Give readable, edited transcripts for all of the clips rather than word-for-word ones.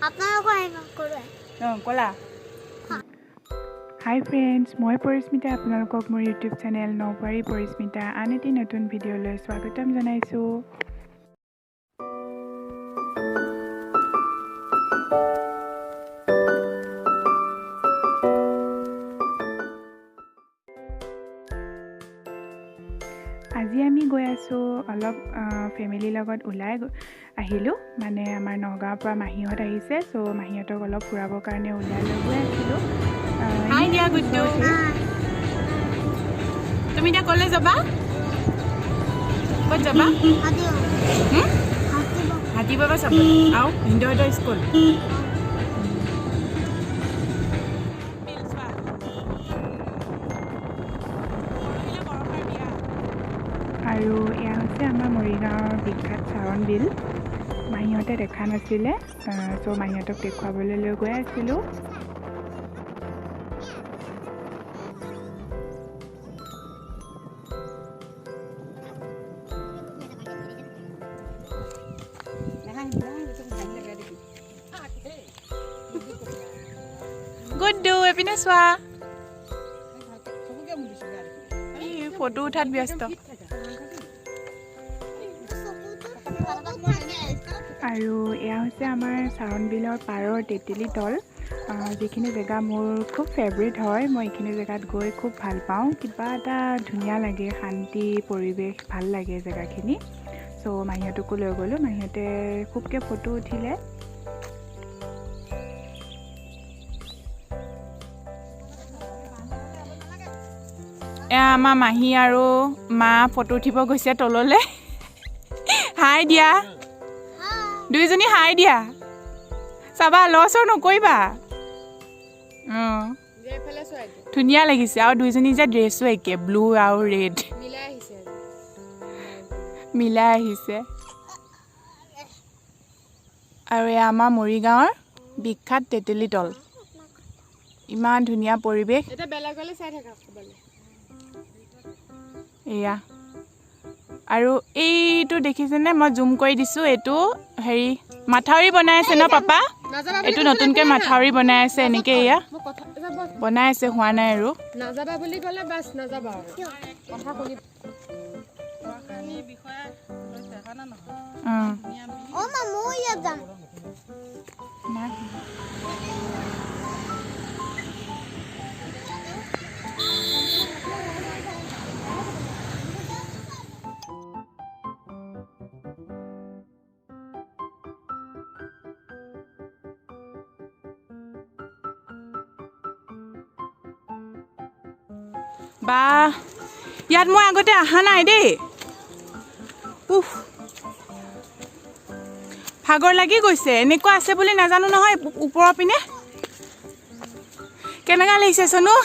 Hi friends, মই পৰিস্মিতা আপোনালোকক মোৰ YouTube চেনেল নৌপাৰী পৰিস্মিতা আন এটি নতুন ভিডিঅ'লৈ স্বাগতম জনাইছো। আজি আমি গৈ আছো অলপ ফ্যামিলি লগত ওলাই আহিলো মানে আমাৰ নগাঁৱৰ পৰা মাহীহত আহিছে সো মাহীহতক অলপ ফুৰাবৰ কাৰণে ওলাই লৈ গৈ আছিলো। হাই দিয়া গুড্ডু তুমি এতিয়া কলে যাবা ক'ত যাবা হাতী বাবা চাব আও হিন্দুহঁতৰ স্কুল আৰু এয়া হৈছে আমাৰ মৰিগাঁৱৰ বিখ্যাত চাৰণ বিল মাহীহতে দেখা নাছিলে সো মাহীহতক দেখুৱাবলৈ লৈ গৈ আছিলো। গুড্ডু এপিনে চোৱা ফটো উঠাত ব্যস্ত। আৰু এয়া হৈছে আমাৰ চাৰণ বিলৰ পাৰৰ তেতেলী তল যিখিনি জেগা মোৰ খুব ফেভৰেট হয়। মই এইখিনি জেগাত গৈ খুব ভাল পাওঁ, কিবা এটা ধুনীয়া লাগে, শান্তি পৰিৱেশ ভাল লাগে জেগাখিনি। সো মাহীহতকো লৈ গ'লোঁ, মাহীহতে খুবকৈ ফটো উঠিলে। এয়া আমাৰ মাহী আৰু মা ফটো উঠিব গৈছে তললৈ। হাই দিয়া দুইজনী, হাই দিয়া চাবা লচৰ নকৰিবা। ধুনীয়া লাগিছে আৰু দুইজনী যে ড্ৰেছো একে ব্লু আৰু ৰেড মিলাই আহিছে। আৰু এয়া আমাৰ মৰিগাঁৱৰ বিখ্যাত তেতেলী তল, ইমান ধুনীয়া পৰিৱেশ। এয়া আৰু এইটো দেখিছেনে, মই জুম কৰি দিছোঁ, এইটো হেৰি মাথাউৰি বনাই আছে ন পাপা, এইটো নতুনকৈ মাথাউৰি বনাই আছে এনেকৈ। এয়া বনাই আছে, হোৱা নাই আৰু। নাযাবা বুলি ক'লে বাছ নাযাবা কথা শুনি বা ইয়াত মই আগতে অহা নাই দেই। ভাগৰ লাগি গৈছে, এনেকুৱা আছে বুলি নাজানো নহয়। ওপৰৰ পিনে কেনেকুৱা লাগিছে চনো।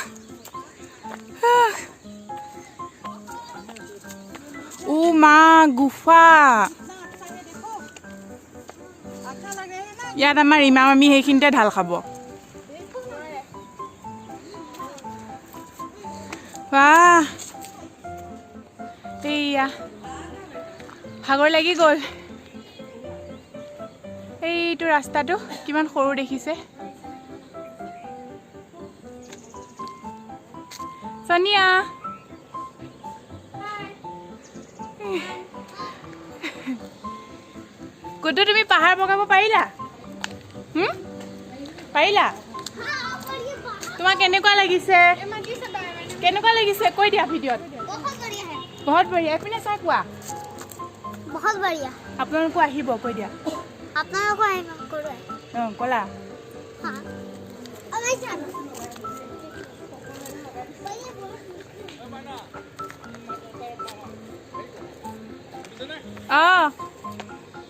মা গুফা, ইয়াত আমাৰ ৰীমা মামী সেইখিনিতে ঢাল খাব। এইয়া ভাগৰ লাগি গ'ল। এইটো ৰাস্তাটো কিমান সৰু দেখিছে। সোনিয়া গুড্ডু তুমি পাহাৰ বগাব পাৰিলা? পাৰিলা? তোমাৰ কেনেকুৱা লাগিছে? কেনেকুৱা লাগিছে কৈ দিয়া ভিডিঅ'ত। বহুত বঢ়িয়া। এপিনে চাই কোৱা। বহুত বঢ়িয়া। আপোনালোকো আহিব কৈ দিয়া। আপোনালোকো আহিব কৰোৱাই। ক'লা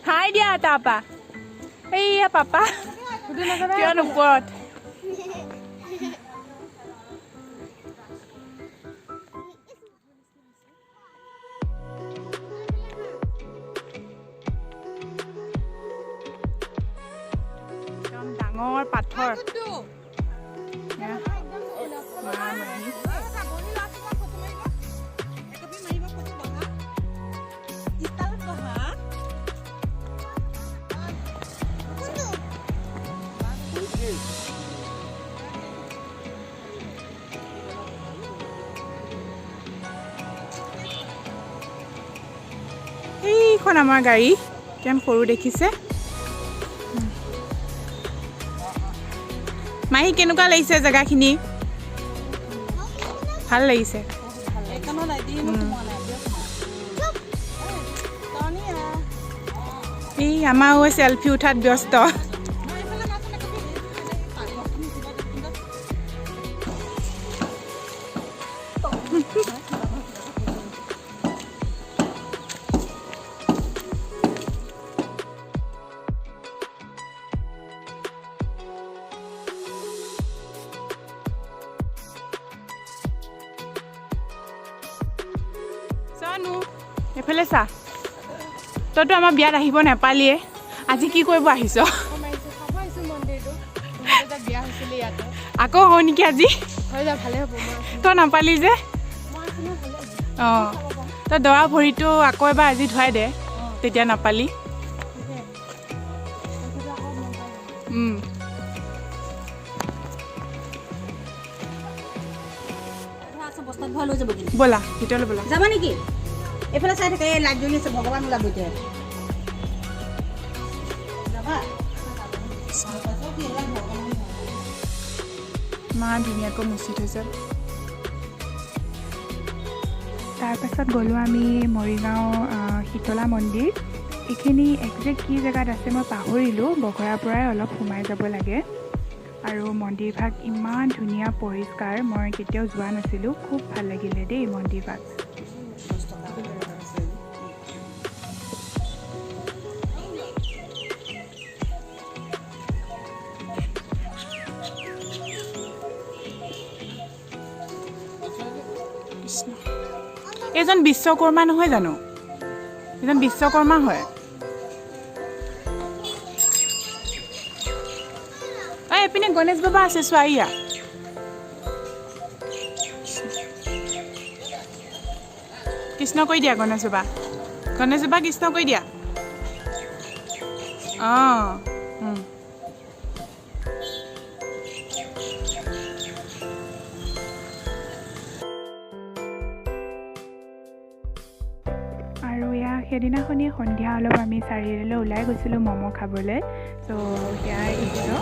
হাই দিয়া তাৰপা। এইয়া পাপা কিয়নো ওপৰত। ডাঙৰ পাথৰ। এইখন আমাৰ গাড়ী কিমান সৰু দেখিছে মাহী কেনেকুৱা লাগিছে জেগাখিনি ভাল লাগিছে এই আমাৰো চেলফি উঠাত ব্যস্ত চানো এফালে চা তইতো আমাৰ বিয়াত আহিব নাপালিয়ে আজি কি কৰিব আহিছ আকৌ হয় নেকি আজি তই নাপালি যে অঁ তই দৰা ভৰিটো আকৌ এবাৰ আজি ধুৱাই দে তেতিয়া নাপালি ব'লা ভিতৰলৈ ব'লা যাবা নেকি এইফালে চাই থাকে এই লাইট জ্বলি আছে ভগৱান ওলাব এতিয়া ইমান ধুনীয়াকৈ মুচি থৈছে তাৰপাছত গ'লোঁ আমি মৰিগাঁও শীতলা মন্দিৰ এইখিনি একজেক্ট কি জেগাত আছে মই পাহৰিলোঁ বঘৰাৰ পৰাই অলপ সোমাই যাব লাগে আৰু মন্দিৰভাগ ইমান ধুনীয়া পৰিষ্কাৰ মই কেতিয়াও যোৱা নাছিলোঁ খুব ভাল লাগিলে দেই মন্দিৰভাগ এইজন বিশ্বকৰ্মা নহয় জানো এজন বিশ্বকৰ্মা হয় এইপিনে গণেশ বাবা আছে চোৱা ইয়া কৃষ্ণ কৈ দিয়া গণেশ বাবা কৃষ্ণ কৈ দিয়া অঁ আৰু সেইদিনাখনি সন্ধিয়া অলপ আমি চাৰিআলিলৈ ওলাই গৈছিলোঁ ম'ম' খাবলৈ চ' সেয়া আহিছিলোঁ